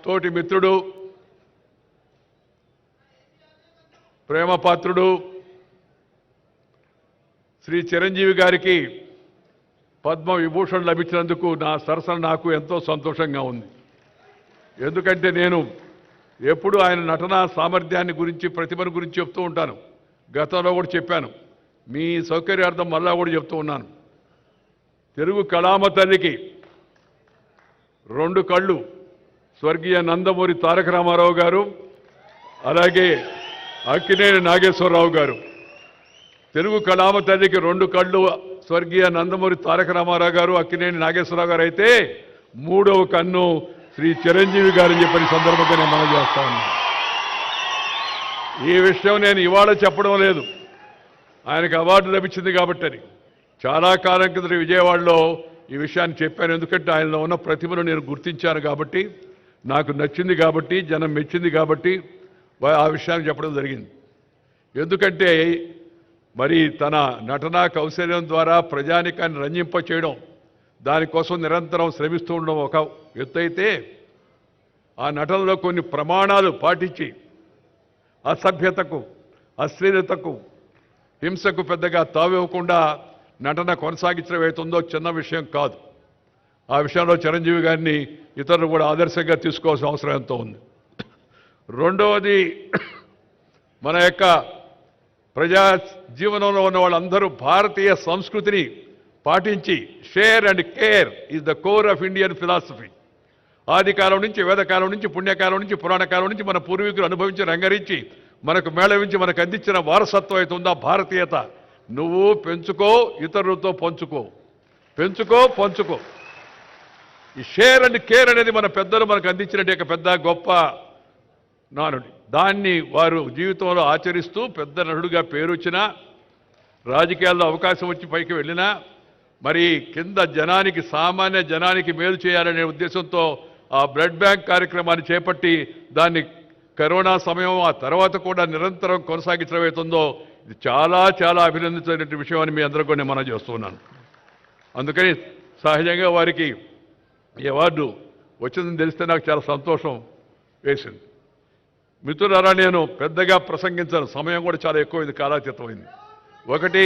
తోటి మిత్రుడు, ప్రేమపాత్రుడు శ్రీ చిరంజీవి గారికి పద్మ విభూషణ్ లభించినందుకు నా సరసన నాకు ఎంతో సంతోషంగా ఉంది. ఎందుకంటే నేను ఎప్పుడు ఆయన నటనా సామర్థ్యాన్ని గురించి, ప్రతిభను గురించి చెప్తూ ఉంటాను. గతంలో కూడా చెప్పాను, మీ సౌకర్యార్థం మళ్ళా కూడా చెప్తూ ఉన్నాను. తెలుగు కళామ తల్లికి 2 కళ్ళు స్వర్గీయ నందమూరి తారక రామారావు గారు, అలాగే అక్కినేని నాగేశ్వరరావు గారు. తెలుగు కళామ తల్లికి 2 కళ్ళు స్వర్గీయ నందమూరి తారక రామారావు గారు, అక్కినేని నాగేశ్వరరావు గారు అయితే 3వ కన్ను శ్రీ చిరంజీవి గారని చెప్పని సందర్భంగా నేను మనం చేస్తా ఉన్నాను. ఈ విషయం నేను ఇవాళ చెప్పడం లేదు, ఆయనకు అవార్డు లభించింది కాబట్టి అని. చాలా కాలం కింద విజయవాడలో ఈ విషయాన్ని చెప్పాను. ఎందుకంటే ఆయనలో ఉన్న ప్రతిభను నేను గుర్తించాను కాబట్టి, నాకు నచ్చింది కాబట్టి, జనం మెచ్చింది కాబట్టి ఆ విషయాన్ని చెప్పడం జరిగింది. ఎందుకంటే మరి తన నటనా కౌశల్యం ద్వారా ప్రజానికాన్ని రంజింప చేయడం, దానికోసం నిరంతరం శ్రమిస్తూ ఉండడం ఒక ఎత్తు అయితే, ఆ నటనలో కొన్ని ప్రమాణాలు పాటించి అసభ్యతకు, అశ్లీలతకు, హింసకు పెద్దగా తావివ్వకుండా నటన కొనసాగించడం అవుతుందో చిన్న విషయం కాదు. ఆ విషయంలో చిరంజీవి గారిని ఇతరులు కూడా ఆదర్శంగా తీసుకోవాల్సిన అవసరం ఎంతో ఉంది. రెండవది, మన యొక్క ప్రజా జీవనంలో ఉన్న వాళ్ళందరూ భారతీయ సంస్కృతిని పాటించి share and care is the core of Indian philosophy. ఆది కాలం నుంచి, వేదకాలం నుంచి, పుణ్యకాలం నుంచి, పురాణ కాలం నుంచి మన పూర్వీకులు అనుభవించి రంగరించి మనకు మేళవించి మనకు అందించిన వారసత్వం అయితే ఉందా భారతీయత, నువ్వు పెంచుకో, ఇతరులతో పంచుకో, పెంచుకో, పంచుకో. ఈ షేర్ అండ్ కేర్ అనేది మన పెద్దలు మనకు అందించినట్టు పెద్ద గొప్ప నానుడి. దాన్ని వారు జీవితంలో ఆచరిస్తూ పెద్ద నటుడుగా పేరు వచ్చినా, రాజకీయాల్లో అవకాశం వచ్చి పైకి వెళ్ళినా, మరి కింద జనానికి, సామాన్య జనానికి మేలు చేయాలనే ఉద్దేశంతో ఆ బ్లడ్ బ్యాంక్ కార్యక్రమాన్ని చేపట్టి దాన్ని కరోనా సమయం ఆ తర్వాత కూడా నిరంతరం కొనసాగించడం అవుతుందో ఇది చాలా చాలా అభినందించిన విషయం అని మీ అందరికీ నేను మనం చేస్తున్నాను. అందుకని సహజంగా వారికి ఈ అవార్డు వచ్చిందని తెలిస్తే నాకు చాలా సంతోషం వేసింది. మిత్రులారా, నేను పెద్దగా ప్రసంగించాను, సమయం కూడా చాలా ఎక్కువైంది, కాలాతీతమైంది. ఒకటి